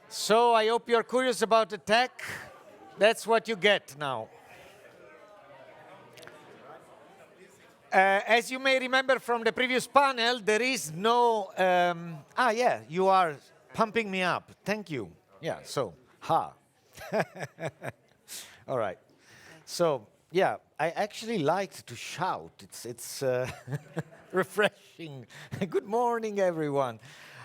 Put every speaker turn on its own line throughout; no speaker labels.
So I hope you're curious about the tech. That's what you get now. As you may remember from the previous panel, there is no... yeah, you are pumping me up. Thank you. Yeah, so, ha. All right. So, yeah, I actually liked to shout. It's refreshing. Good morning, everyone.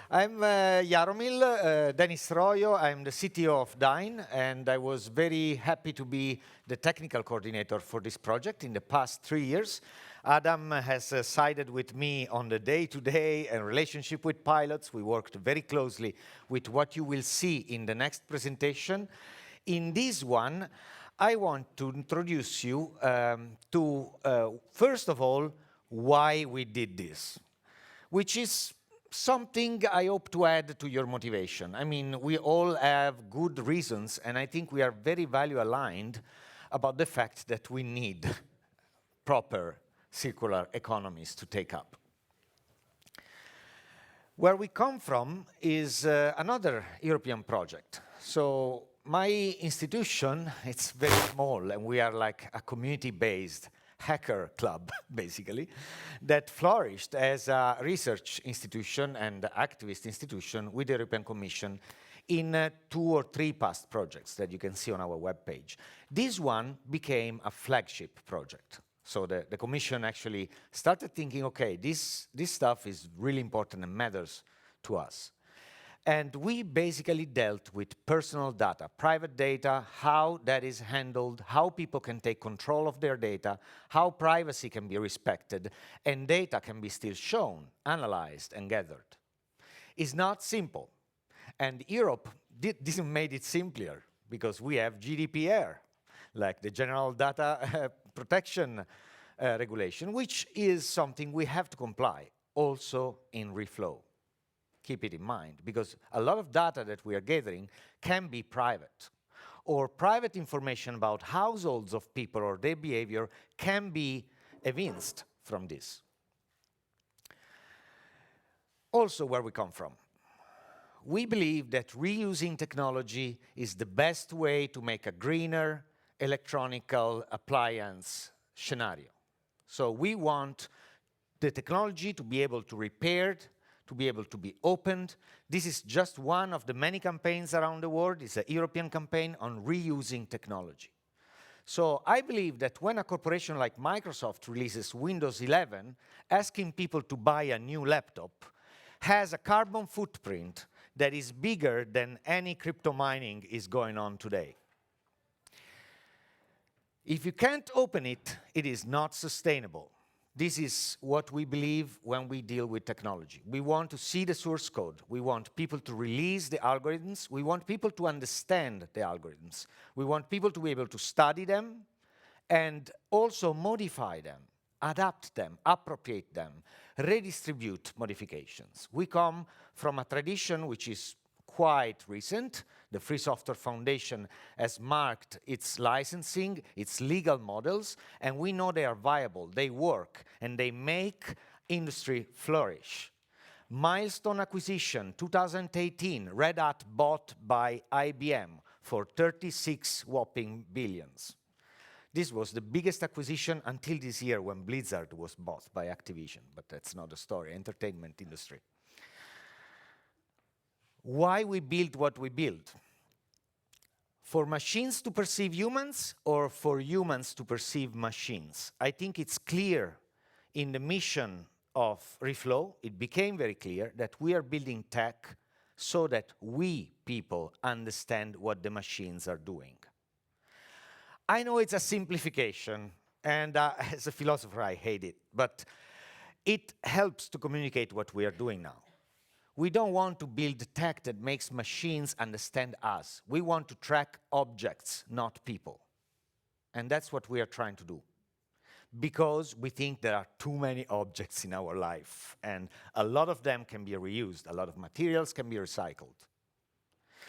I'm Jaromil Denis Royo. I'm the CTO of Dyn, and I was very happy to be the technical coordinator for this project in the past 3 years. Adam has sided with me on the day-to-day and relationship with pilots. We worked very closely with what you will see in the next presentation. In this one, I want to introduce you to, first of all, why we did this, which is something I hope to add to your motivation. I mean, we all have good reasons, and I think we are very value-aligned about the fact that we need proper circular economies to take up. Where we come from is another European project. So my institution, it's very small, and we are like a community-based hacker club, basically, that flourished as a research institution and activist institution with the European Commission in 2 or 3 past projects that you can see on our webpage. This one became a flagship project. So the Commission actually started thinking, okay, this stuff is really important and matters to us. And we basically dealt with personal data, private data, how that is handled, how people can take control of their data, how privacy can be respected, and data can be still shown, analyzed, and gathered. It's not simple. And Europe didn't make it simpler, because we have GDPR, like the General Data Protection Regulation, which is something we have to comply, also in REFLOW. Keep it in mind, because a lot of data that we are gathering can be private, or private information about households of people or their behavior can be evinced from this. Also, where we come from. We believe that reusing technology is the best way to make a greener electronical appliance scenario. So we want the technology to be able to repair, to be able to be opened. This is just one of the many campaigns around the world. It's a European campaign on reusing technology. So I believe that when a corporation like Microsoft releases Windows 11, asking people to buy a new laptop has a carbon footprint that is bigger than any crypto mining is going on today. If you can't open it, it is not sustainable. This is what we believe when we deal with technology. We want to see the source code. We want people to release the algorithms. We want people to understand the algorithms. We want people to be able to study them and also modify them, adapt them, appropriate them, redistribute modifications. We come from a tradition which is quite recent. The Free Software Foundation has marked its licensing, its legal models, and we know they are viable, they work, and they make industry flourish. Milestone acquisition, 2018, Red Hat bought by IBM for 36 whopping billions. This was the biggest acquisition until this year when Blizzard was bought by Activision, but that's not the story, entertainment industry. Why we build what we build? For machines to perceive humans or for humans to perceive machines? I think it's clear in the mission of REFLOW, it became very clear that we are building tech so that we, people, understand what the machines are doing. I know it's a simplification, and as a philosopher I hate it, but it helps to communicate what we are doing now. We don't want to build tech that makes machines understand us. We want to track objects, not people. And that's what we are trying to do. Because we think there are too many objects in our life, and a lot of them can be reused. A lot of materials can be recycled.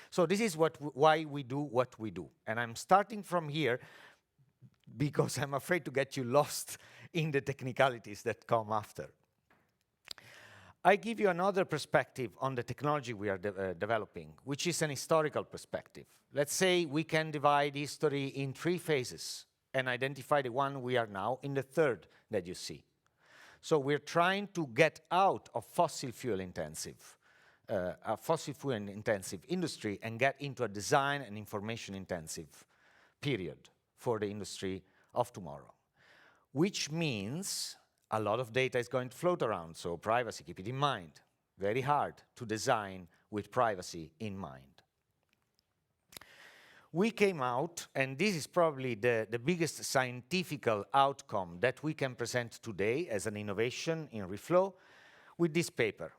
So this is why we do what we do. And I'm starting from here because I'm afraid to get you lost in the technicalities that come after. I give you another perspective on the technology we are developing, which is an historical perspective. Let's say we can divide history in 3 phases and identify the one we are now in the 3rd that you see. So we're trying to get out of fossil fuel intensive industry and get into a design and information intensive period for the industry of tomorrow, which means a lot of data is going to float around, so privacy, keep it in mind. Very hard to design with privacy in mind. We came out, and this is probably the biggest scientific outcome that we can present today as an innovation in REFLOW, with this paper,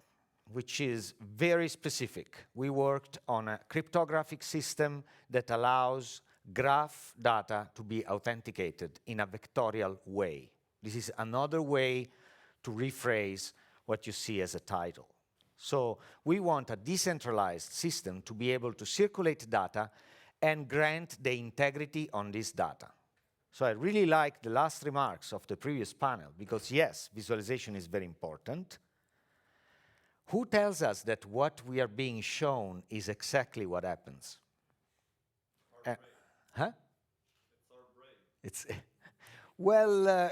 which is very specific. We worked on a cryptographic system that allows graph data to be authenticated in a vectorial way. This is another way to rephrase what you see as a title. So we want a decentralized system to be able to circulate data and grant the integrity on this data. So I really like the last remarks of the previous panel, because yes, visualization is very important. Who tells us that what we are being shown is exactly what happens?
Our brain.
Huh?
It's our brain.
It's well,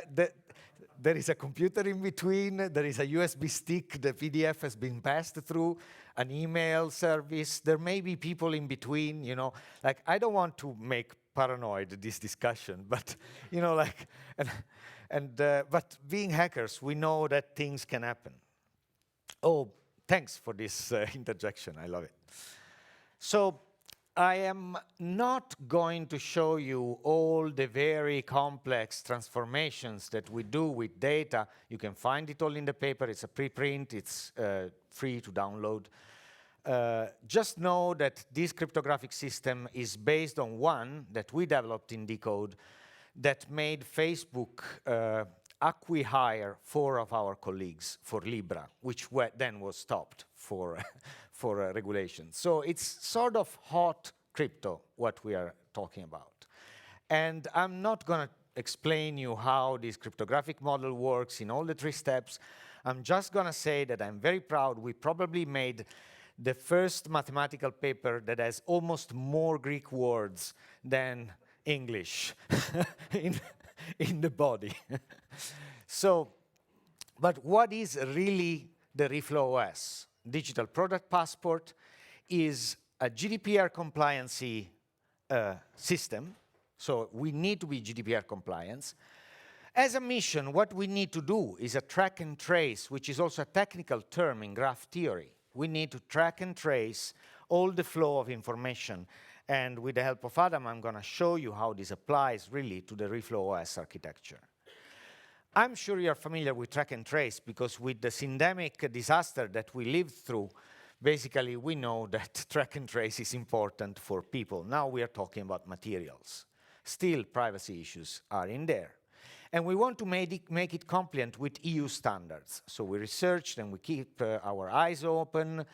there is a computer in between, there is a USB stick, the PDF has been passed through, an email service, there may be people in between, you know, like I don't want to make paranoid this discussion, but you know, like, but being hackers, we know that things can happen. Oh, thanks for this interjection, I love it. So, I am not going to show you all the very complex transformations that we do with data. You can find it all in the paper. It's a preprint. It's free to download. Just know that this cryptographic system is based on one that we developed in Decode that made Facebook acqui-hire 4 of our colleagues for Libra, which then was stopped for regulation. So it's sort of hot crypto, what we are talking about. And I'm not going to explain you how this cryptographic model works in all the 3 steps. I'm just going to say that I'm very proud. We probably made the first mathematical paper that has almost more Greek words than English in the body. So, but what is really the REFLOW OS? Digital Product Passport is a GDPR compliancy system, so we need to be GDPR compliant. As a mission, what we need to do is a track and trace, which is also a technical term in graph theory. We need to track and trace all the flow of information. And with the help of Adam, I'm going to show you how this applies really to the REFLOW OS architecture. I'm sure you're familiar with track and trace, because with the syndemic disaster that we lived through, basically we know that track and trace is important for people. Now we are talking about materials. Still, privacy issues are in there. And we want to make it compliant with EU standards. So we researched and we keep our eyes open,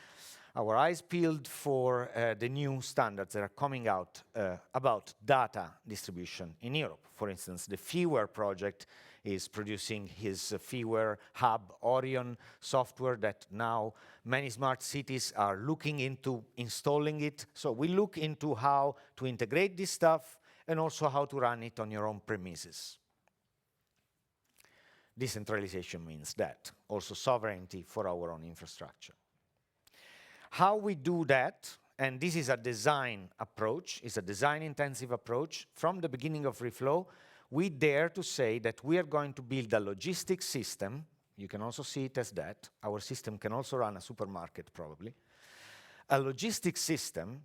our eyes peeled for the new standards that are coming out about data distribution in Europe. For instance, the Feeware project is producing his Feeware Hub Orion software that now many smart cities are looking into installing it. So we look into how to integrate this stuff and also how to run it on your own premises. Decentralization means that, also sovereignty for our own infrastructure. How we do that, and this is a design approach, is a design-intensive approach. From the beginning of REFLOW, we dare to say that we are going to build a logistics system. You can also see it as that. Our system can also run a supermarket, probably. A logistics system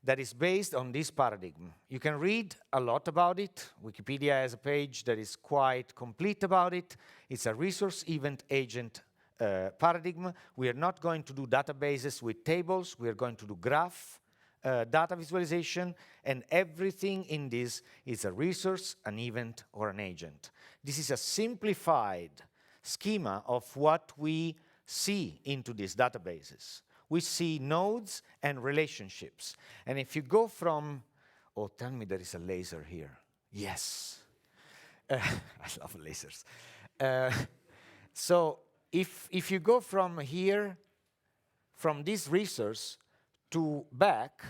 that is based on this paradigm. You can read a lot about it. Wikipedia has a page that is quite complete about it. It's a resource event agent paradigm. We are not going to do databases with tables. We are going to do graph data visualization, and everything in this is a resource, an event, or an agent. This is a simplified schema of what we see into these databases. We see nodes and relationships. And if you go from, oh, tell me there is a laser here. Yes. I love lasers. So if you go from here, from this resource to back,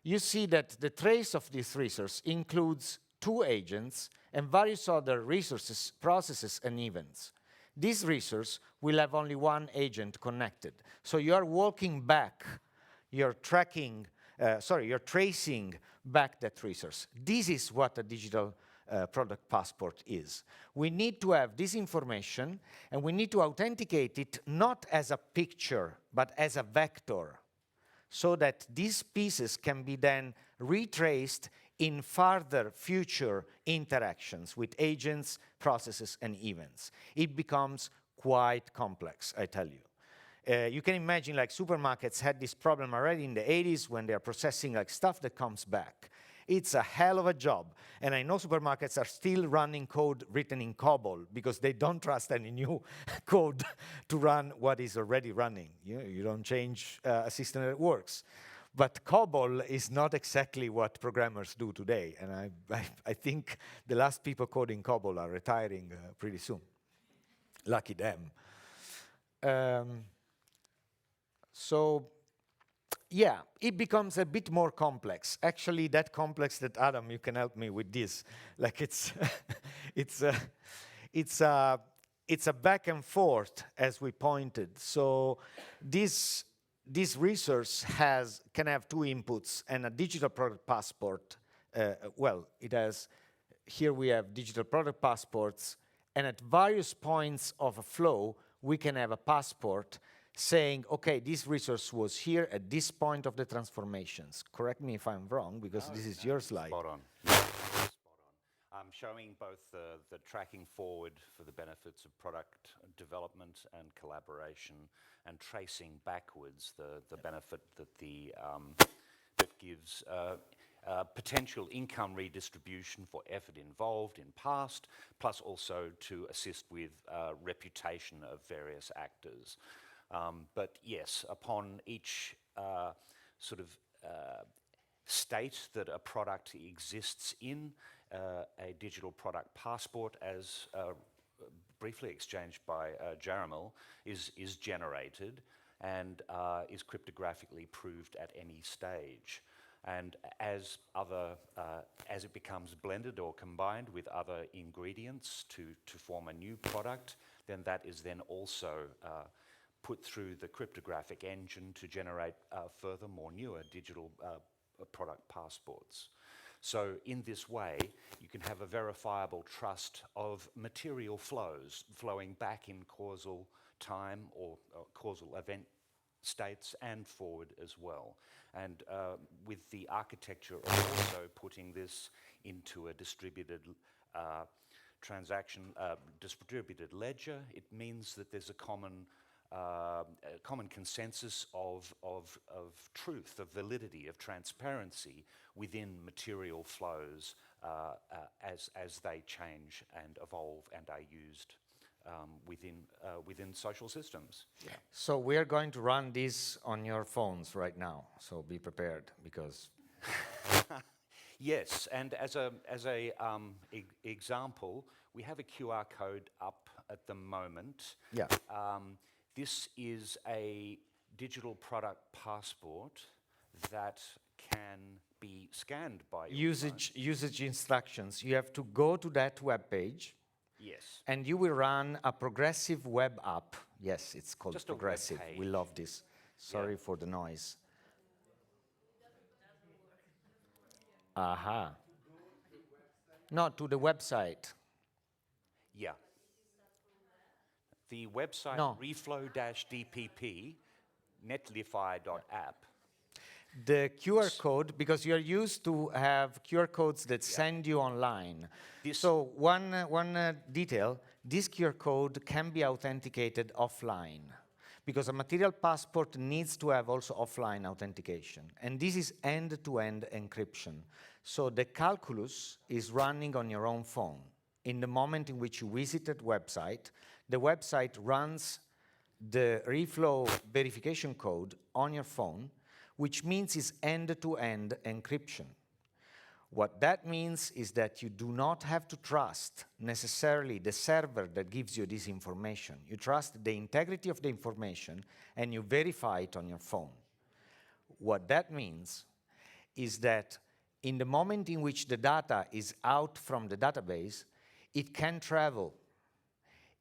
you see that the trace of this resource includes 2 agents and various other resources, processes, and events. This resource will have only 1 agent connected. So you are walking back, you're tracking, you're tracing back that resource. This is what a digital product passport is. We need to have this information, and we need to authenticate it not as a picture, but as a vector, so that these pieces can be then retraced in further future interactions with agents, processes, and events. It becomes quite complex, I tell you. You can imagine like supermarkets had this problem already in the 80s when they're processing like stuff that comes back. It's a hell of a job. And I know supermarkets are still running code written in COBOL because they don't trust any new code to run what is already running. You don't change a system that works. But COBOL is not exactly what programmers do today. And I think the last people coding COBOL are retiring pretty soon. Lucky them. So yeah, it becomes a bit more complex. Actually, that complex that Adam, you can help me with this. Like it's it's a back and forth, as we pointed. So this resource can have 2 inputs, and a digital product passport. Well, it has. Here we have digital product passports, and at various points of a flow, we can have a passport saying, okay, this resource was here at this point of the transformations. Correct me if I'm wrong, because this is your slide.
Spot on. Spot on. I'm showing both the tracking forward for the benefits of product development and collaboration, and tracing backwards the benefit that that gives potential income redistribution for effort involved in past, plus also to assist with reputation of various actors. But yes, upon each sort of state that a product exists in, a digital product passport, as briefly exchanged by Jaramil, is generated and is cryptographically proved at any stage. And as it becomes blended or combined with other ingredients to form a new product, then that is then also put through the cryptographic engine to generate furthermore newer digital product passports. So in this way, you can have a verifiable trust of material flows flowing back in causal time or causal event states and forward as well. And with the architecture of also putting this into a distributed distributed ledger, it means that there's a common consensus of truth, of validity, of transparency within material flows as they change and evolve and are used within social systems. Yeah.
So we are going to run this on your phones right now. So be prepared, because
yes, and as a example, we have a QR code up at the moment.
Yeah.
This is a digital product passport that can be scanned by your phone.
Usage instructions. You have to go to that web page.
Yes.
And you will run a progressive web app. Yes, it's called
Just a web
progressive.
page.
We love this. Sorry for the noise. Aha. No, to the website.
Yeah. The website
No.
reflow-dpp, netlify.app.
The QR code, because you're used to have QR codes that send you online. So one detail, this QR code can be authenticated offline, because a material passport needs to have also offline authentication. And this is end-to-end encryption. So the calculus is running on your own phone. In the moment in which you visit that website, the website runs the REFLOW verification code on your phone, which means it's end-to-end encryption. What that means is that you do not have to trust necessarily the server that gives you this information. You trust the integrity of the information and you verify it on your phone. What that means is that in the moment in which the data is out from the database, it can travel,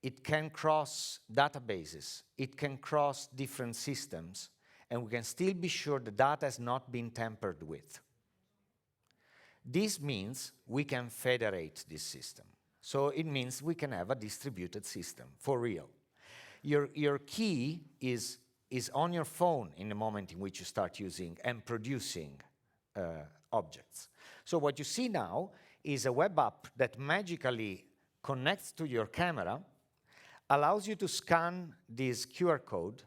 it can cross databases, it can cross different systems, and we can still be sure the data has not been tampered with. This means we can federate this system. So it means we can have a distributed system, for real. Your key is on your phone in the moment in which you start using and producing objects. So what you see now is a web app that magically connects to your camera, allows you to scan this QR code,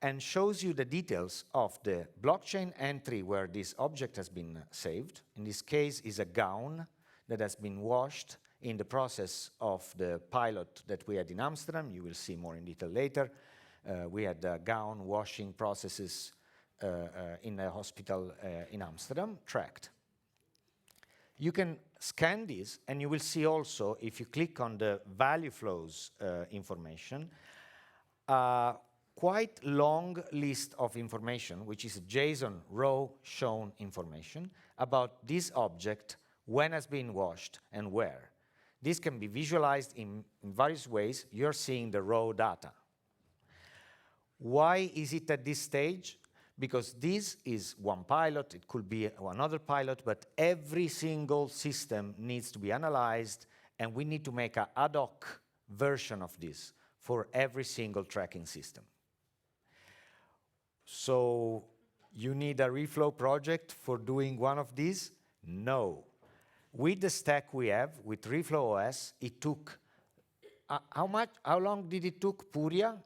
and shows you the details of the blockchain entry where this object has been saved. In this case is a gown that has been washed in the process of the pilot that we had in Amsterdam. You will see more in detail later. We had gown washing processes in a hospital in Amsterdam, tracked. You can scan this, and you will see also, if you click on the value flows information, quite long list of information, which is JSON row shown information about this object, when has been washed and where. This can be visualized in various ways. You're seeing the raw data. Why is it at this stage? Because this is one pilot, it could be another pilot, but every single system needs to be analyzed, and we need to make an ad hoc version of this for every single tracking system. So you need a reflow project for doing one of these? No. With the stack we have, with Reflow OS, it took, how long did it took, Puria?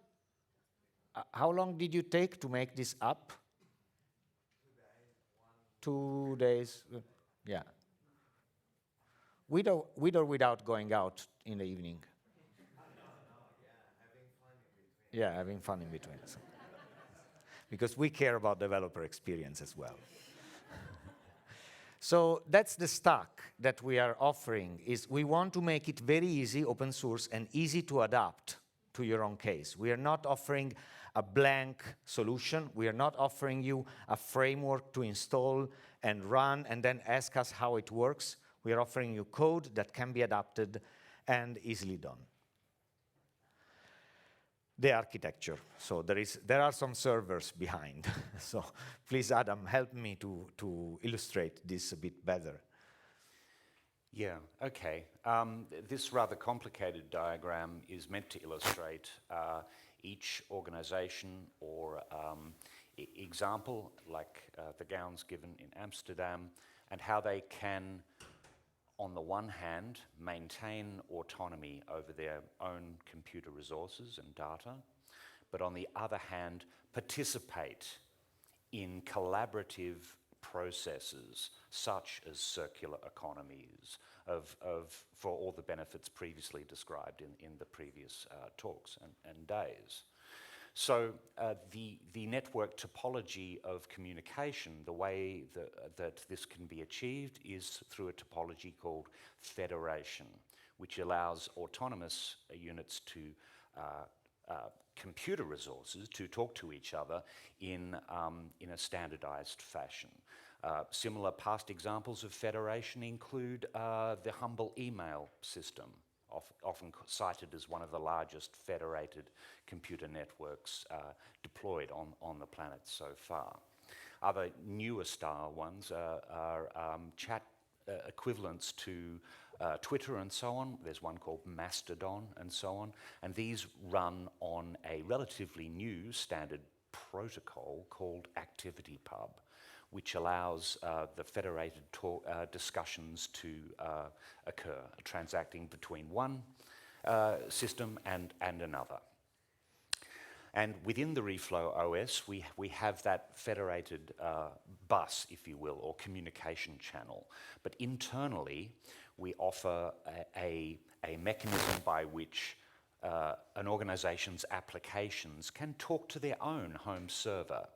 How long did you take to make this up? 2 days, yeah. With or without going out in the evening? Yeah, having fun in between. So. Because we care about developer experience as well. So that's the stack that we are offering, is we want to make it very easy, open source, and easy to adapt to your own case. We are not offering a blank solution. We are not offering you a framework to install and run and then ask us how it works. We are offering you code that can be adapted and easily done. The architecture. So there are some servers behind. So please, Adam, help me to illustrate this a bit better.
Yeah, okay. This rather complicated diagram is meant to illustrate each organization or example, like the gowns given in Amsterdam, and how they can, on the one hand, maintain autonomy over their own computer resources and data, but on the other hand, participate in collaborative processes such as circular economies for all the benefits previously described in the previous talks and days. So the network topology of communication, the way that this can be achieved is through a topology called federation, which allows autonomous units to computer resources to talk to each other in a standardized fashion. Similar past examples of federation include the humble email system, often cited as one of the largest federated computer networks deployed on the planet so far. Other newer style ones are chat equivalents to Twitter and so on. There's one called Mastodon and so on. And these run on a relatively new standard protocol called ActivityPub, which allows the federated discussions to occur, transacting between one system and another. And within the Reflow OS, we have that federated bus, if you will, or communication channel. But internally, we offer a mechanism by which an organization's applications can talk to their own home server.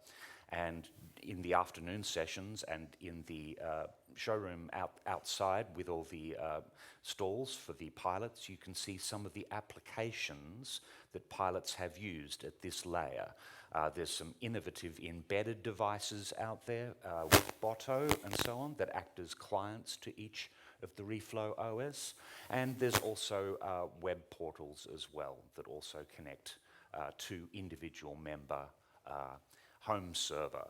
And in the afternoon sessions and in the showroom outside with all the stalls for the pilots, you can see some of the applications that pilots have used at this layer. There's some innovative embedded devices out there with Botto and so on that act as clients to each of the REFLOW OS. And there's also web portals as well that also connect to individual member home server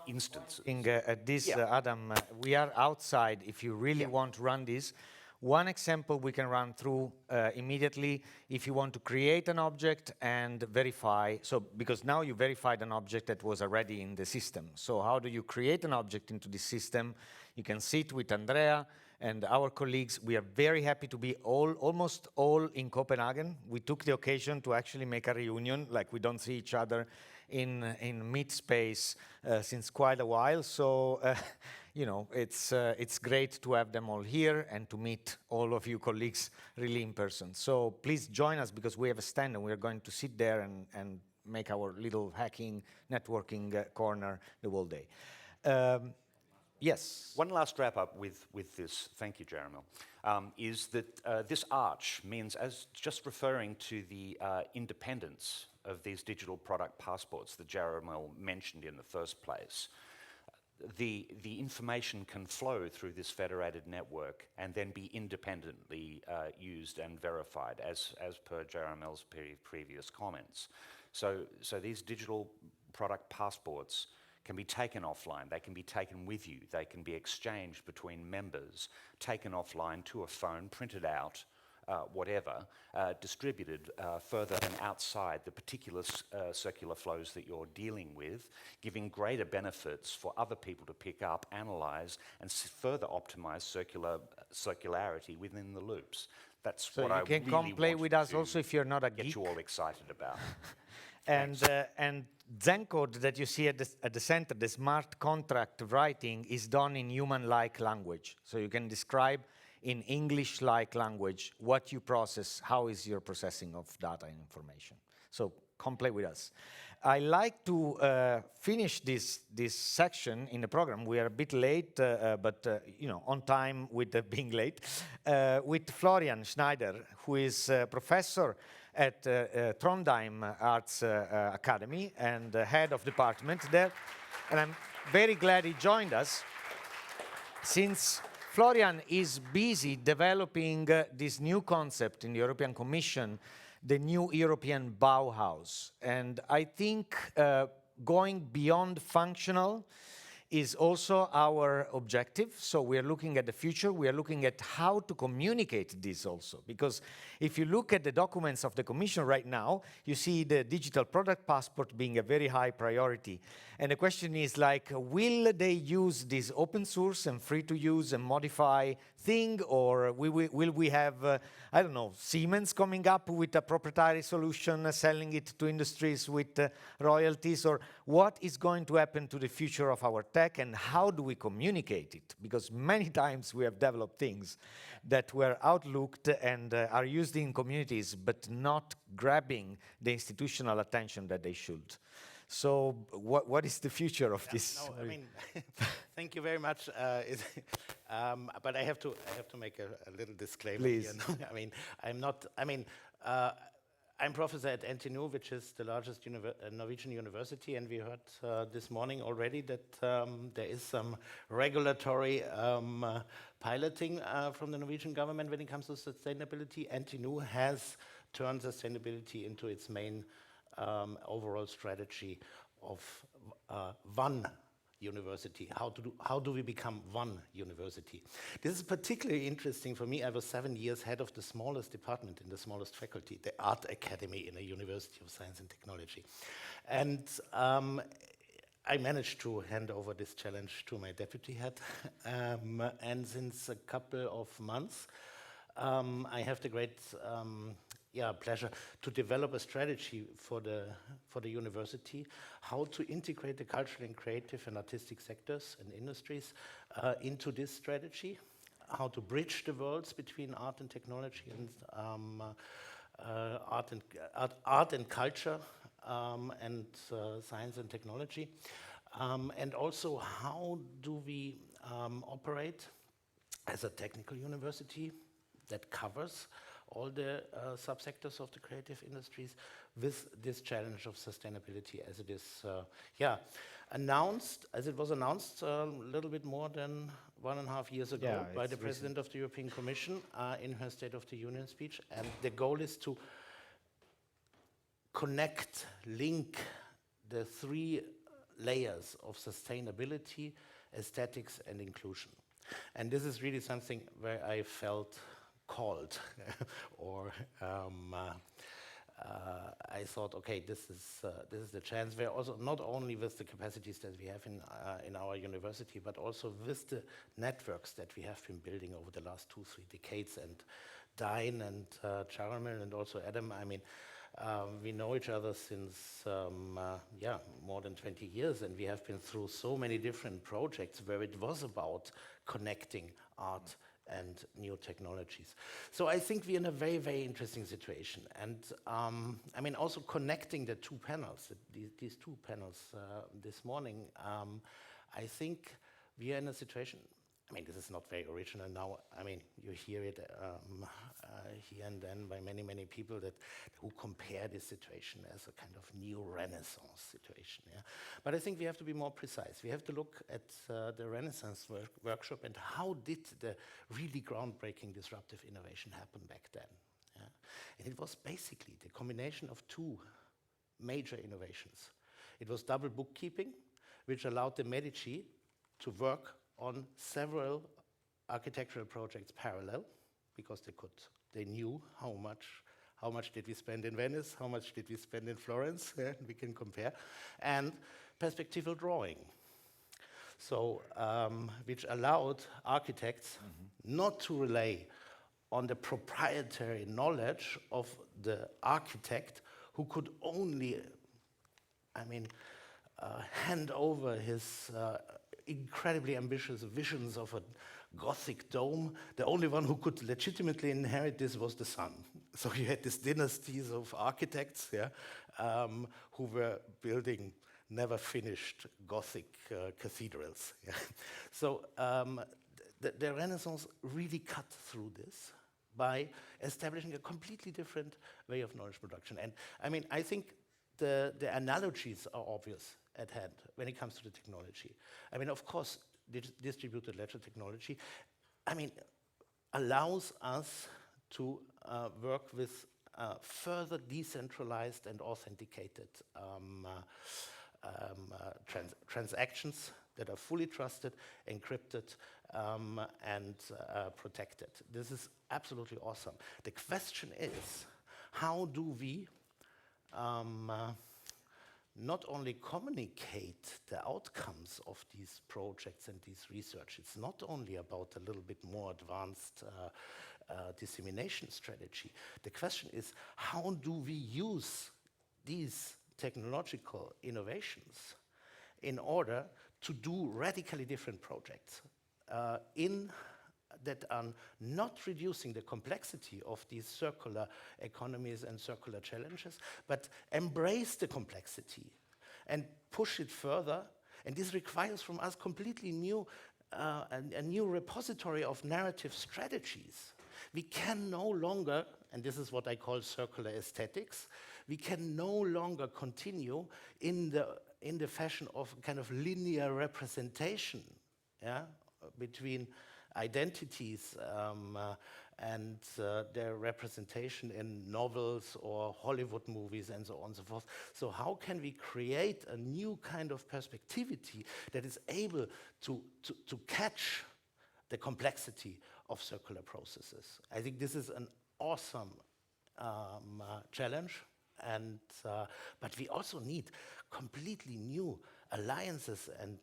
instances.
At this,
Yeah.
Adam, we are outside. If you really want to run this, one example we can run through immediately, if you want to create an object and verify, so because now you verified an object that was already in the system. So how do you create an object into the system? You can sit with Andrea and our colleagues. We are very happy to be almost all in Copenhagen. We took the occasion to actually make a reunion, like we don't see each other in meet space since quite a while. So, you know, it's great to have them all here and to meet all of you colleagues really in person. So please join us because we have a stand and we're going to sit there and make our little hacking, networking corner the whole day. Yes.
One last wrap up with this, thank you, Jeremy, is that this arch means, as just referring to the independence of these digital product passports that Jeremy mentioned in the first place, the information can flow through this federated network and then be independently used and verified as per Jeremy's previous comments. So these digital product passports can be taken offline, they can be taken with you, they can be exchanged between members, taken offline to a phone, printed out, whatever, distributed further and outside the particular circular flows that you're dealing with, giving greater benefits for other people to pick up, analyze, and further optimize circularity within the loops. That's
So
what
you
I
can
really
come play
wanted
with us
to
also if you're not a
get
geek.
you all excited about.
And Zencode that you see at the center, the smart contract writing, is done in human-like language. So you can describe in English-like language what you process, how is your processing of data and information. So come play with us. I like to finish this section in the program. We are a bit late, but you know, on time with being late, with Florian Schneider, who is a professor at Trondheim Arts Academy and head of department there. And I'm very glad he joined us, since Florian is busy developing this new concept in the European Commission, the new European Bauhaus. And I think going beyond functional is also our objective. So we are looking at the future. We are looking at how to communicate this also. Because if you look at the documents of the Commission right now, you see the digital product passport being a very high priority. And the question is like, will they use this open source and free to use and modify thing? Or will we have, I don't know, Siemens coming up with a proprietary solution, selling it to industries with royalties? Or what is going to happen to the future of our tech and how do we communicate it? Because many times we have developed things that were outlooked and are used in communities, but not grabbing the institutional attention that they should. So what is the future of this?
No, I mean, thank you very much. But I have to make a little disclaimer.
Please.
Here. No, I mean, I'm not. I mean, I'm professor at NTNU, which is the largest Norwegian university, and we heard this morning already that there is some regulatory piloting from the Norwegian government when it comes to sustainability. NTNU has turned sustainability into its main overall strategy of one university. How do we become one university? This is particularly interesting for me. I was 7 years head of the smallest department in the smallest faculty, the Art Academy in a University of Science and Technology. And I managed to hand over this challenge to my deputy head. And since a couple of months, I have the great pleasure to develop a strategy for the university, how to integrate the cultural and creative and artistic sectors and industries into this strategy, how to bridge the worlds between art and technology and art and culture and science and technology, and also how do we operate as a technical university that covers all the subsectors of the creative industries with this challenge of sustainability as it is announced, as it was announced a little bit more than 1.5 years ago
Yeah,
by
it's
the President of the European Commission in her State of the Union speech. And the goal is to connect, link the 3 layers of sustainability, aesthetics, and inclusion. And this is really something where I felt called, or I thought, okay, this is the chance. Where also not only with the capacities that we have in our university, but also with the networks that we have been building over the last 2-3 decades. And Dine and Charamel and also Adam, I mean, we know each other since more than 20 years, and we have been through so many different projects where it was about connecting art and new technologies. So I think we're in a very, very interesting situation. And I mean, also connecting the 2 panels, these 2 panels this morning, I think we are in a situation, I mean, this is not very original now. I mean, you hear it here and then by many, many people who compare this situation as a kind of new Renaissance situation. Yeah? But I think we have to be more precise. We have to look at the Renaissance workshop and how did the really groundbreaking disruptive innovation happen back then. Yeah? And it was basically the combination of 2 major innovations. It was double bookkeeping, which allowed the Medici to work on several architectural projects parallel, because they knew how much did we spend in Venice, how much did we spend in Florence, we can compare, and perspectival drawing. So, which allowed architects not to rely on the proprietary knowledge of the architect, who could only, I mean, hand over his incredibly ambitious visions of a Gothic dome. The only one who could legitimately inherit this was the son. So you had these dynasties of architects, who were building never finished Gothic cathedrals. Yeah. So the Renaissance really cut through this by establishing a completely different way of knowledge production. And I mean, I think the analogies are obvious at hand when it comes to the technology. I mean, of course, distributed ledger technology, I mean, allows us to work with further decentralized and authenticated transactions that are fully trusted, encrypted, and protected. This is absolutely awesome. The question is, how do we not only communicate the outcomes of these projects and these research? It's not only about a little bit more advanced dissemination strategy. The question is, how do we use these technological innovations in order to do radically different projects that are not reducing the complexity of these circular economies and circular challenges, but embrace the complexity and push it further. And this requires from us completely new, a new repository of narrative strategies. We can no longer, and this is what I call circular aesthetics, we can no longer continue in the fashion of kind of linear representation, between identities and their representation in novels or Hollywood movies and so on and so forth. So how can we create a new kind of perspectivity that is able to catch the complexity of circular processes? I think this is an awesome challenge, and but we also need completely new alliances and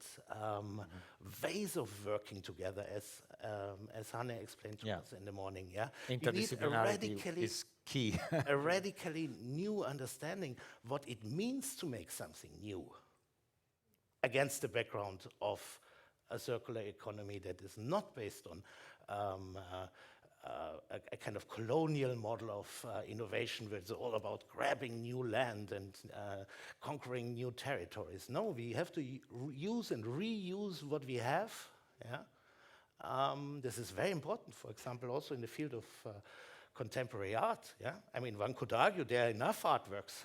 ways of working together, as Hanne explained to us in the morning. Yeah,
Interdisciplinarity is key.
A radically new understanding what it means to make something new, against the background of a circular economy that is not based on a kind of colonial model of innovation where it's all about grabbing new land and conquering new territories. No, we have to use and reuse what we have, Yeah? This is very important, for example, also in the field of contemporary art. Yeah? I mean, one could argue there are enough artworks.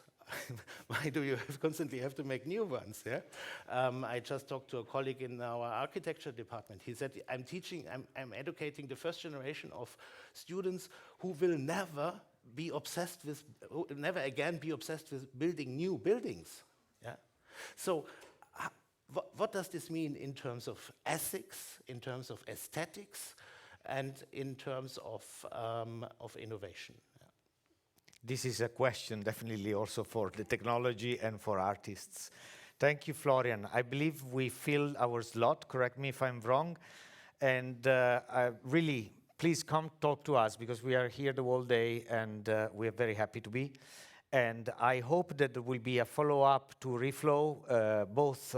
Why do you constantly have to make new ones? Yeah? I just talked to a colleague in our architecture department. He said, I'm educating the first generation of students who will never again be obsessed with building new buildings. Yeah? So, what does this mean in terms of ethics, in terms of aesthetics, and in terms of innovation?
This is a question definitely also for the technology and for artists. Thank you, Florian. I believe we filled our slot, correct me if I'm wrong, and really, please come talk to us because we are here the whole day and we are very happy to be. And I hope that there will be a follow-up to REFLOW, both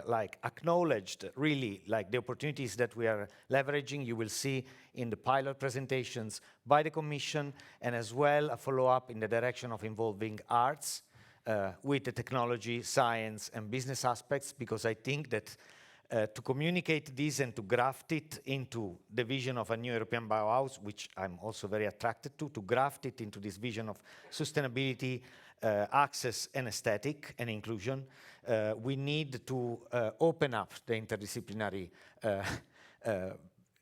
like acknowledged, really, like the opportunities that we are leveraging, you will see in the pilot presentations by the Commission, and as well a follow-up in the direction of involving arts with the technology, science, and business aspects, because I think that to communicate this and to graft it into the vision of a new European Bauhaus, which I'm also very attracted to graft it into this vision of sustainability, access and aesthetic and inclusion, we need to open up the interdisciplinary.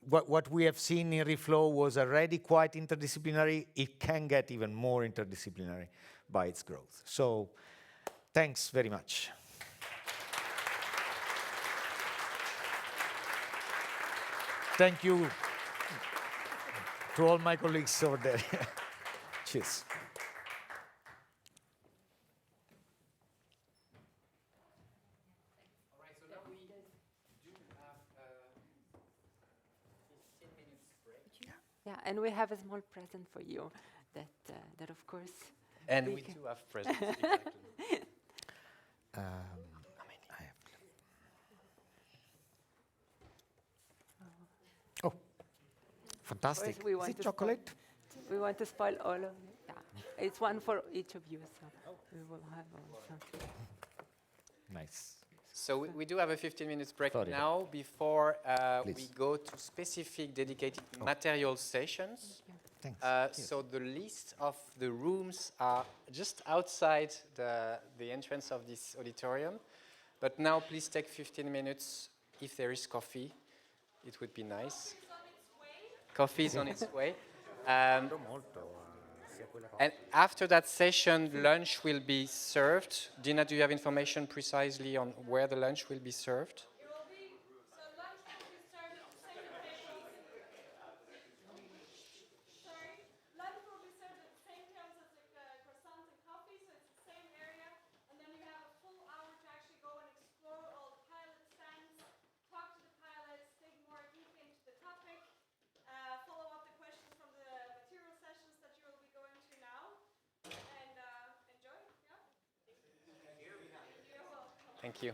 What we have seen in REFLOW was already quite interdisciplinary. It can get even more interdisciplinary by its growth. So thanks very much. Thank you to all my colleagues over there. Cheers.
All right, so now we do have a 15 minutes break.
Yeah, and we have a small present for you that of course.
And we do have presents. Exactly.
I have. Oh, fantastic!
We
Is
want
it
to
chocolate?
We want to spoil all of it. Yeah, it's one for each of you, so we will have also.
Nice.
So we do have a 15 minutes break
Sorry.
now before we
Please.
go to specific dedicated material sessions.
Thanks.
So the list of the rooms are just outside the entrance of this auditorium. But now please take 15 minutes. If there is coffee, it would be nice. Coffee is on its way. And after that session, lunch will be served. Dina, do you have information precisely on where the lunch will be served?
It will be, so lunch will be served at the same tables. Sorry, lunch will be served at the same tables as the croissants and coffee, so it's the same area. And then you have a full hour to actually go and explore all the pilot stands, talk to the pilots, dig more deep into the topic, follow up the questions from the material sessions that you will be going to now, and enjoy. Yeah. Thank you. You're welcome.
Thank you.